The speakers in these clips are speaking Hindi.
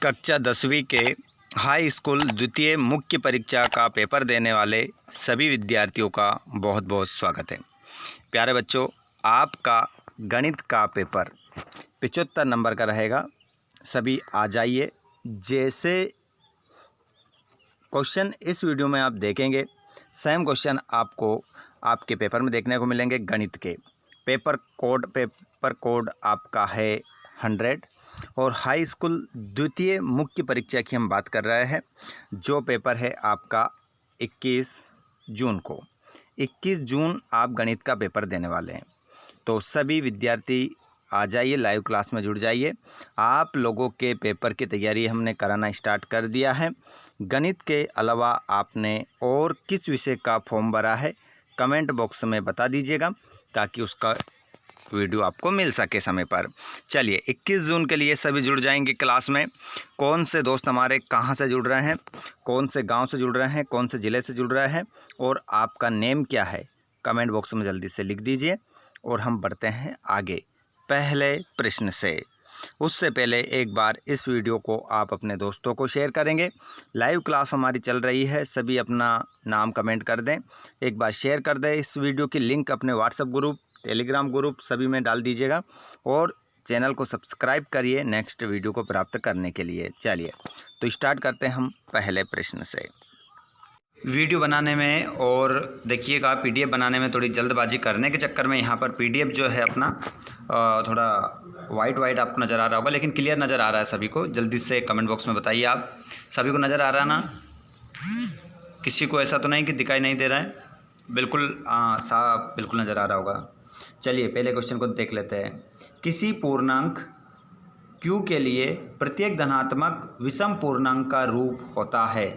कक्षा 10वीं के हाई स्कूल द्वितीय मुख्य परीक्षा का पेपर देने वाले सभी विद्यार्थियों का बहुत बहुत स्वागत है। प्यारे बच्चों, आपका गणित का पेपर 75 नंबर का रहेगा। सभी आ जाइए। जैसे क्वेश्चन इस वीडियो में आप देखेंगे, सेम क्वेश्चन आपको आपके पेपर में देखने को मिलेंगे। गणित के पेपर कोड आपका है 100 और हाई स्कूल द्वितीय मुख्य परीक्षा की हम बात कर रहे हैं। जो पेपर है आपका 21 जून को, 21 जून आप गणित का पेपर देने वाले हैं। तो सभी विद्यार्थी आ जाइए, लाइव क्लास में जुड़ जाइए। आप लोगों के पेपर की तैयारी हमने कराना स्टार्ट कर दिया है। गणित के अलावा आपने और किस विषय का फॉर्म भरा है कमेंट बॉक्स में बता दीजिएगा, ताकि उसका वीडियो आपको मिल सके समय पर। चलिए, 21 जून के लिए सभी जुड़ जाएंगे क्लास में। कौन से दोस्त हमारे कहाँ से जुड़ रहे हैं, कौन से गांव से जुड़ रहे हैं, कौन से ज़िले से जुड़ रहे हैं और आपका नेम क्या है, कमेंट बॉक्स में जल्दी से लिख दीजिए। और हम बढ़ते हैं आगे पहले प्रश्न से। उससे पहले एक बार इस वीडियो को आप अपने दोस्तों को शेयर करेंगे। लाइव क्लास हमारी चल रही है, सभी अपना नाम कमेंट कर दें, एक बार शेयर कर दें। इस वीडियो की लिंक अपने व्हाट्सएप ग्रुप, टेलीग्राम ग्रुप सभी में डाल दीजिएगा और चैनल को सब्सक्राइब करिए नेक्स्ट वीडियो को प्राप्त करने के लिए। चलिए तो स्टार्ट करते हैं हम पहले प्रश्न से। वीडियो बनाने में और देखिएगा पीडीएफ बनाने में थोड़ी जल्दबाजी करने के चक्कर में यहाँ पर पीडीएफ जो है अपना थोड़ा वाइट आपको नज़र आ रहा होगा, लेकिन क्लियर नज़र आ रहा है सभी को। जल्दी से कमेंट बॉक्स में बताइए, आप सभी को नज़र आ रहा है ना? किसी को ऐसा तो नहीं कि दिखाई नहीं दे रहा है? बिल्कुल साफ बिल्कुल नज़र आ रहा होगा। चलिए पहले क्वेश्चन को देख लेते हैं। किसी पूर्णांक q के लिए प्रत्येक धनात्मक विषम पूर्णांक का रूप होता है।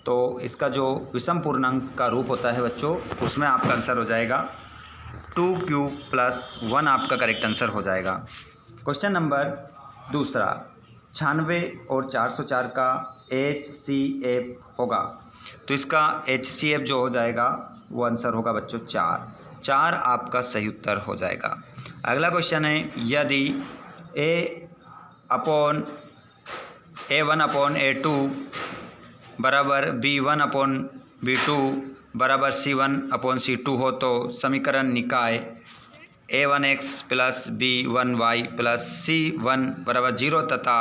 तो इसका जो विषम पूर्णांक का रूप होता है बच्चों, उसमें आपका आंसर हो जाएगा 2q + 1 आपका करेक्ट आंसर हो जाएगा। क्वेश्चन नंबर दूसरा, 96 और 404 का HCF होगा। तो इसका HCF जो हो जाएगा वो आंसर होगा बच्चों 4 आपका सही उत्तर हो जाएगा। अगला क्वेश्चन है, यदि A1/A2 बराबर B1/B2 बराबर C1/C2 हो तो समीकरण निकाय A1x + B1y + C1 = 0 तथा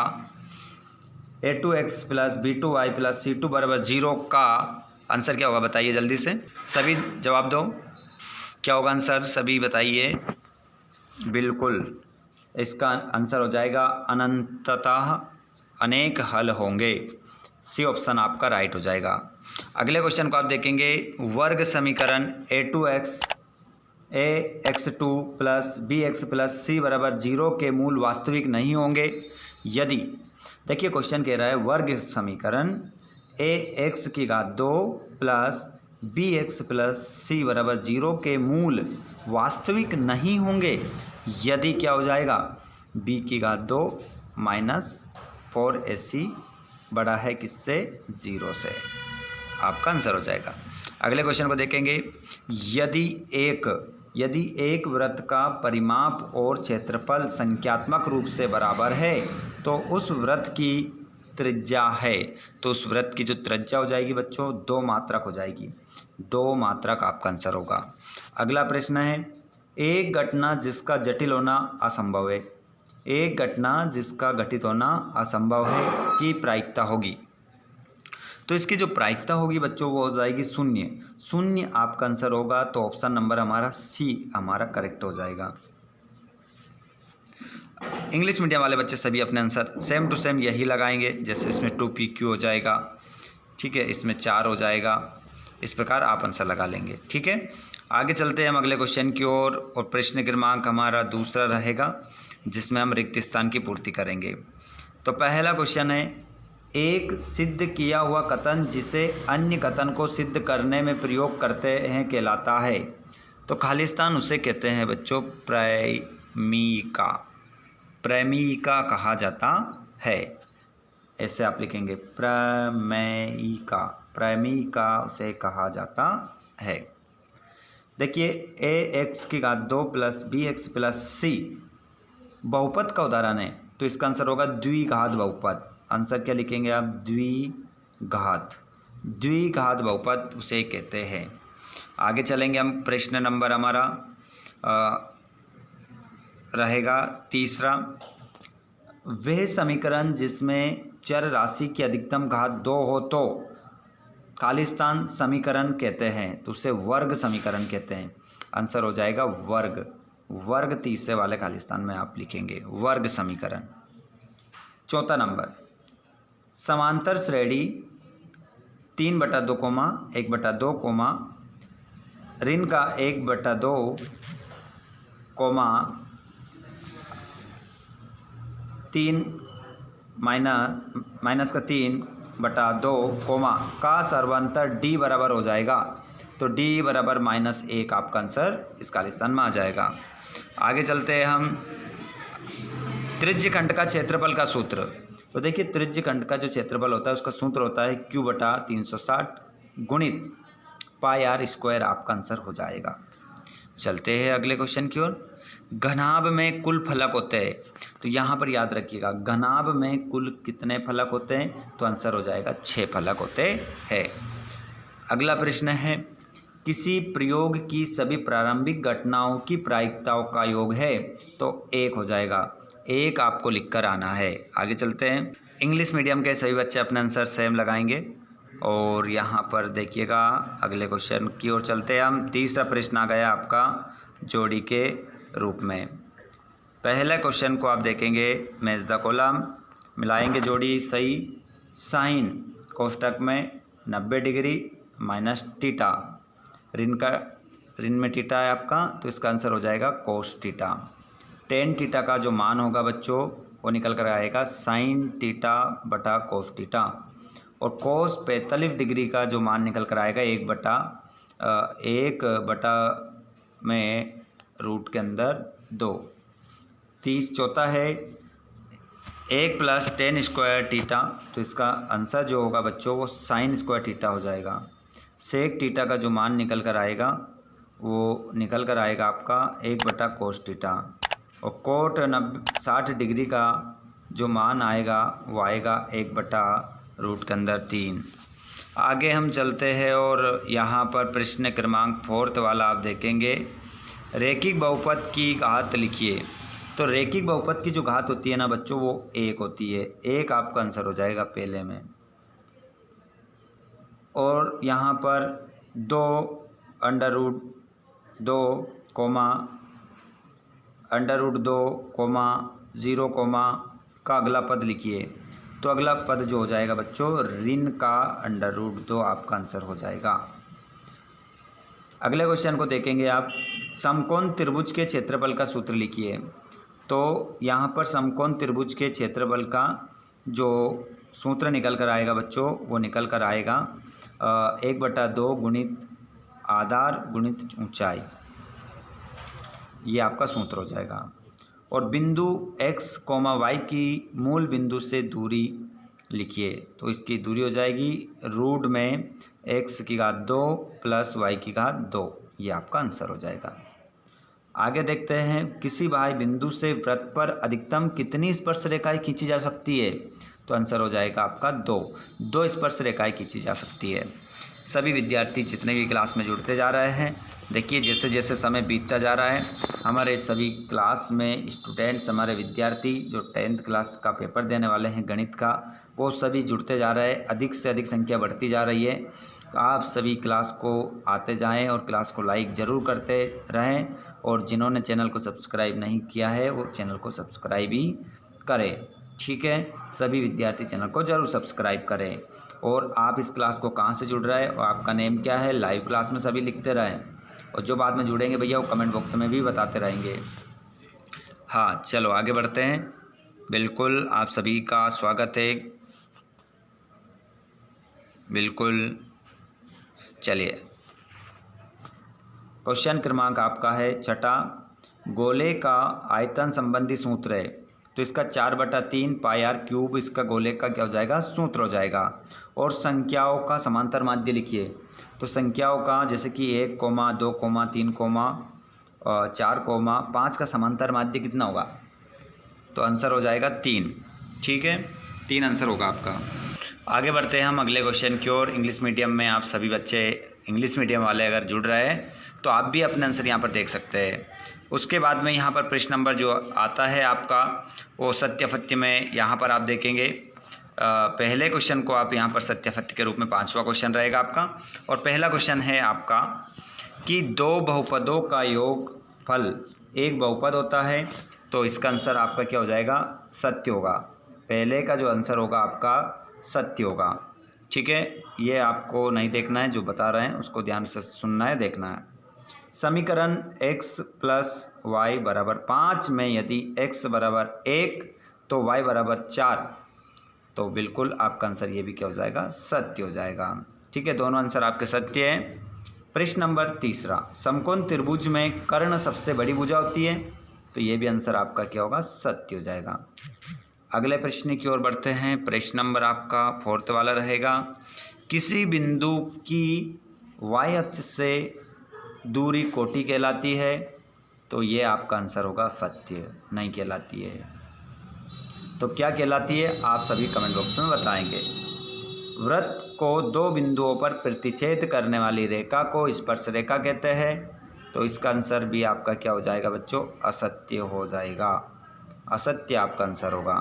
A2x + B2y + C2 = 0 का आंसर क्या होगा? बताइए जल्दी से, सभी जवाब दो। क्या होगा आंसर, सभी बताइए। बिल्कुल इसका आंसर हो जाएगा अनंततः अनेक हल होंगे। सी ऑप्शन आपका राइट हो जाएगा। अगले क्वेश्चन को आप देखेंगे, वर्ग समीकरण A2x Ax2 + Bx + C = 0 के मूल वास्तविक नहीं होंगे यदि, देखिए क्वेश्चन कह रहा है वर्ग समीकरण Ax2 + Bx + C = 0 के मूल वास्तविक नहीं होंगे यदि क्या हो जाएगा? B2 - 4AC बड़ा है किससे? 0 से। आपका आंसर हो जाएगा। अगले क्वेश्चन को देखेंगे, यदि एक वृत्त का परिमाप और क्षेत्रफल संख्यात्मक रूप से बराबर है तो उस वृत्त की त्रिज्या है। तो उस वृत्त की जो त्रिज्या हो जाएगी बच्चों 2 मात्रक हो जाएगी। 2 मात्रक आपका आंसर होगा। अगला प्रश्न है, एक घटना जिसका जटिल होना असंभव है, एक घटना जिसका घटित होना असंभव है की प्रायिकता होगी। तो इसकी जो प्रायिकता होगी बच्चों वो हो जाएगी 0 आपका आंसर होगा। तो ऑप्शन नंबर हमारा C हमारा करेक्ट हो जाएगा। इंग्लिश मीडियम वाले बच्चे सभी अपने आंसर सेम टू सेम यही लगाएंगे। जैसे इसमें 2PQ हो जाएगा, ठीक है, इसमें 4 हो जाएगा, इस प्रकार आप आंसर लगा लेंगे। ठीक है, आगे चलते हैं हम अगले क्वेश्चन की ओर और प्रश्न क्रमांक हमारा दूसरा रहेगा, जिसमें हम रिक्त स्थान की पूर्ति करेंगे। तो पहला क्वेश्चन है, एक सिद्ध किया हुआ कथन जिसे अन्य कथन को सिद्ध करने में प्रयोग करते हैं कहलाता है। तो खाली स्थान उसे कहते हैं बच्चों प्रमेयिका कहा जाता है। ऐसे आप लिखेंगे प्रमेयिका उसे कहा जाता है। देखिए Ax2 + Bx + C बहुपद का उदाहरण है, तो इसका आंसर होगा द्विघात बहुपद। आंसर क्या लिखेंगे आप? द्विघात। द्विघात बहुपद उसे कहते हैं। आगे चलेंगे हम। प्रश्न नंबर हमारा रहेगा तीसरा। वह समीकरण जिसमें चर राशि की अधिकतम घात 2 हो तो खालिस्तान समीकरण कहते हैं। तो उसे वर्ग समीकरण कहते हैं। आंसर हो जाएगा वर्ग। वर्ग तीसरे वाले खालिस्तान में आप लिखेंगे वर्ग समीकरण। चौथा नंबर, समांतर श्रेणी 3/2 कोमा 1/2 कोमा ऋण का 1/2 कोमा 3 माइनस का 3/2 कोमा का सर्वांतर d बराबर हो जाएगा। तो d बराबर -1 आपका आंसर इस खालिस्तान में आ जाएगा। आगे चलते हैं हम। त्रिज्यखंड का क्षेत्रफल का सूत्र। तो देखिए त्रिज्यखंड का जो क्षेत्रफल होता है उसका सूत्र होता है Q/360 गुणित πr² आपका आंसर हो जाएगा। चलते हैं अगले क्वेश्चन की ओर। घनाभ में कुल फलक होते हैं। तो यहाँ पर याद रखिएगा घनाभ में कुल कितने फलक होते हैं? तो आंसर हो जाएगा 6 फलक होते हैं। अगला प्रश्न है, किसी प्रयोग की सभी प्रारंभिक घटनाओं की प्रायिकताओं का योग है। तो 1 हो जाएगा। 1 आपको लिखकर आना है। आगे चलते हैं। इंग्लिश मीडियम के सभी बच्चे अपने आंसर सेम लगाएंगे। और यहाँ पर देखिएगा अगले क्वेश्चन की ओर चलते हैं हम। तीसरा प्रश्न आ गया आपका जोड़ी के रूप में। पहले क्वेश्चन को आप देखेंगे, मैच द कॉलम, मिलाएंगे जोड़ी सही। साइन कोष्टक में 90 डिग्री माइनस थीटा, ऋण में थीटा है आपका, तो इसका आंसर हो जाएगा कोस थीटा। टेन थीटा का जो मान होगा बच्चों वो निकल कर आएगा साइन थीटा बटा कोस थीटा। और कोस 45 डिग्री का जो मान निकल कर आएगा 1/1 में रूट के अंदर 2। 30 चौथा है 1 + tan² थीटा। तो इसका आंसर जो होगा बच्चों वो sin² थीटा हो जाएगा। सेक थीटा का जो मान निकल कर आएगा वो निकल कर आएगा आपका 1/cos थीटा। और कोट 60 डिग्री का जो मान आएगा वो आएगा 1/√3 के अंदर 3। आगे हम चलते हैं और यहाँ पर प्रश्न क्रमांक 4 वाला आप देखेंगे। रैखिक बहुपद की घात लिखिए। तो रैखिक बहुपद की जो घात होती है ना बच्चों वो 1 होती है। 1 आपका आंसर हो जाएगा पहले में। और यहाँ पर 2√2 कोमा √2 कोमा का अगला पद लिखिए। तो अगला पद जो हो जाएगा बच्चों ऋण का √2 आपका आंसर हो जाएगा। अगले क्वेश्चन को देखेंगे आप। समकोण त्रिभुज के क्षेत्रफल का सूत्र लिखिए। तो यहाँ पर समकोण त्रिभुज के क्षेत्रफल का जो सूत्र निकल कर आएगा बच्चों वो निकल कर आएगा 1/2 गुणित आधार गुणित ऊंचाई। ये आपका सूत्र हो जाएगा। और बिंदु x, y की मूल बिंदु से दूरी लिखिए। तो इसकी दूरी हो जाएगी रूट में x⁻² + y⁻²। ये आपका आंसर हो जाएगा। आगे देखते हैं, किसी बाह्य बिंदु से वृत्त पर अधिकतम कितनी स्पर्श रेखाएं खींची जा सकती है। तो आंसर हो जाएगा आपका 2 स्पर्श रेखाएं खींची जा सकती है। सभी विद्यार्थी जितने भी क्लास में जुड़ते जा रहे हैं, देखिए जैसे जैसे समय बीतता जा रहा है हमारे सभी क्लास में स्टूडेंट्स, हमारे विद्यार्थी जो 10th क्लास का पेपर देने वाले हैं गणित का, वो सभी जुड़ते जा रहे हैं। अधिक से अधिक संख्या बढ़ती जा रही है। तो आप सभी क्लास को आते जाएं और क्लास को लाइक ज़रूर करते रहें। और जिन्होंने चैनल को सब्सक्राइब नहीं किया है वो चैनल को सब्सक्राइब ही करें। ठीक है, सभी विद्यार्थी चैनल को ज़रूर सब्सक्राइब करें। और आप इस क्लास को कहाँ से जुड़ रहे हैं और आपका नेम क्या है, लाइव क्लास में सभी लिखते रहें। और जो बाद में जुड़ेंगे भैया वो कमेंट बॉक्स में भी बताते रहेंगे। हाँ चलो आगे बढ़ते हैं। बिल्कुल आप सभी का स्वागत है। बिल्कुल चलिए, क्वेश्चन क्रमांक आपका है 6। गोले का आयतन संबंधी सूत्र है। तो इसका 4/3 πr³ इसका गोले का क्या हो जाएगा, सूत्र हो जाएगा। और संख्याओं का समांतर माध्य लिखिए। तो संख्याओं का जैसे कि 1, 2, 3, 4, 5 का समांतर माध्य कितना होगा। तो आंसर हो जाएगा 3। ठीक है, 3 आंसर होगा आपका। आगे बढ़ते हैं हम अगले क्वेश्चन की ओर। इंग्लिश मीडियम में आप सभी बच्चे इंग्लिश मीडियम वाले अगर जुड़ रहे हैं तो आप भी अपने आंसर यहाँ पर देख सकते हैं। उसके बाद में यहाँ पर प्रश्न नंबर जो आता है आपका वो सत्याफत्य में यहाँ पर आप देखेंगे पहले क्वेश्चन को आप यहाँ पर सत्याफत्य के रूप में 5वां क्वेश्चन रहेगा आपका। और पहला क्वेश्चन है आपका कि 2 बहुपदों का योग फल एक बहुपद होता है, तो इसका आंसर आपका क्या हो जाएगा? सत्य होगा। पहले का जो आंसर होगा आपका सत्य होगा। ठीक है, ये आपको नहीं देखना है, जो बता रहे हैं उसको ध्यान से सुनना है, देखना है। समीकरण x + y = 5 में यदि x = 1 तो y = 4, तो बिल्कुल आपका आंसर ये भी क्या हो जाएगा? सत्य हो जाएगा। ठीक है, दोनों आंसर आपके सत्य हैं। प्रश्न नंबर 3, समकोण त्रिभुज में कर्ण सबसे बड़ी भुजा होती है, तो ये भी आंसर आपका क्या होगा? सत्य हो जाएगा। अगले प्रश्न की ओर बढ़ते हैं। प्रश्न नंबर आपका 4th वाला रहेगा। किसी बिंदु की y अक्ष से दूरी कोटि कहलाती है, तो ये आपका आंसर होगा सत्य, नहीं कहलाती है। तो क्या कहलाती है आप सभी कमेंट बॉक्स में बताएंगे। वृत्त को 2 बिंदुओं पर प्रतिच्छेद करने वाली रेखा को स्पर्श रेखा कहते हैं, तो इसका आंसर भी आपका क्या हो जाएगा बच्चों? असत्य हो जाएगा। असत्य आपका आंसर होगा।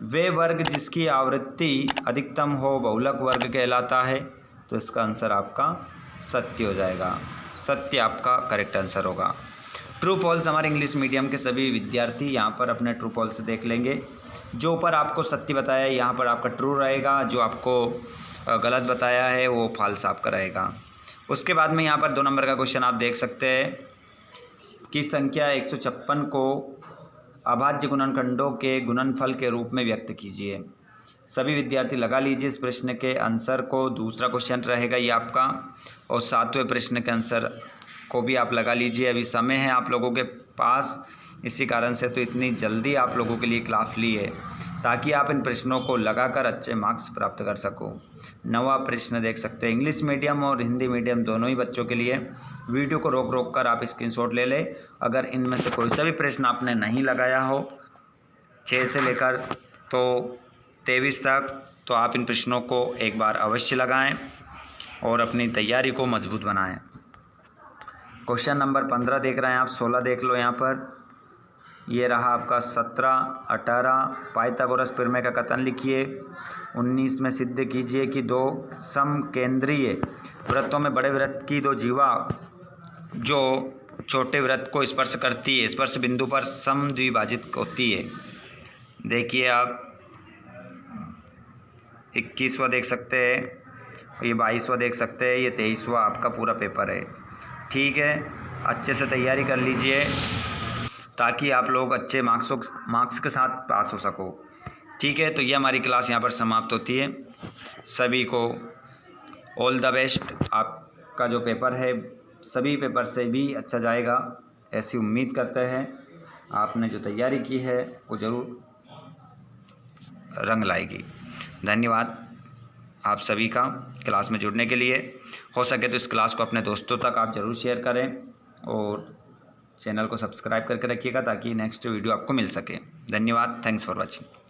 वे वर्ग जिसकी आवृत्ति अधिकतम हो बहुलक वर्ग कहलाता है, तो इसका आंसर आपका सत्य हो जाएगा। सत्य आपका करेक्ट आंसर होगा। ट्रू फॉल्स हमारे इंग्लिश मीडियम के सभी विद्यार्थी यहाँ पर अपने ट्रू फॉल्स देख लेंगे। जो ऊपर आपको सत्य बताया है यहाँ पर आपका ट्रू रहेगा, जो आपको गलत बताया है वो फॉल्स आपका रहेगा। उसके बाद में यहाँ पर 2 नंबर का क्वेश्चन आप देख सकते हैं कि संख्या 156 को अभाज्य गुणनखंडों के गुणनफल के रूप में व्यक्त कीजिए। सभी विद्यार्थी लगा लीजिए इस प्रश्न के आंसर को। दूसरा क्वेश्चन रहेगा ये आपका, और 7वें प्रश्न के आंसर को भी आप लगा लीजिए। अभी समय है आप लोगों के पास, इसी कारण से तो इतनी जल्दी आप लोगों के लिए क्लास ली है, ताकि आप इन प्रश्नों को लगाकर अच्छे मार्क्स प्राप्त कर सको। 9वां प्रश्न देख सकते हैं। इंग्लिश मीडियम और हिंदी मीडियम दोनों ही बच्चों के लिए। वीडियो को रोक कर आप स्क्रीनशॉट ले लें। अगर इनमें से कोई सा भी प्रश्न आपने नहीं लगाया हो 6 से लेकर तो 23 तक, तो आप इन प्रश्नों को एक बार अवश्य लगाएं और अपनी तैयारी को मजबूत बनाएं। क्वेश्चन नंबर 15 देख रहे हैं आप, 16 देख लो यहाँ पर। ये रहा आपका 17, 18 पाइथागोरस प्रमेय का कथन लिखिए। 19 में सिद्ध कीजिए कि 2 समकेंद्रीय वृत्तों में बड़े वृत्त की 2 जीवा जो छोटे वृत्त को स्पर्श करती है, स्पर्श बिंदु पर समद्विभाजित होती है। देखिए आप 21वां देख सकते हैं, ये 22वां देख सकते हैं, ये 23वां आपका पूरा पेपर है। ठीक है, अच्छे से तैयारी कर लीजिए ताकि आप लोग अच्छे मार्क्स के साथ पास हो सको। ठीक है, तो ये हमारी क्लास यहाँ पर समाप्त होती है। सभी को ऑल द बेस्ट। आपका जो पेपर है सभी पेपर से भी अच्छा जाएगा, ऐसी उम्मीद करते हैं। आपने जो तैयारी की है वो ज़रूर रंग लाएगी। धन्यवाद आप सभी का क्लास में जुड़ने के लिए। हो सके तो इस क्लास को अपने दोस्तों तक आप ज़रूर शेयर करें और चैनल को सब्सक्राइब करके रखिएगा ताकि नेक्स्ट वीडियो आपको मिल सके। धन्यवाद। Thanks for watching.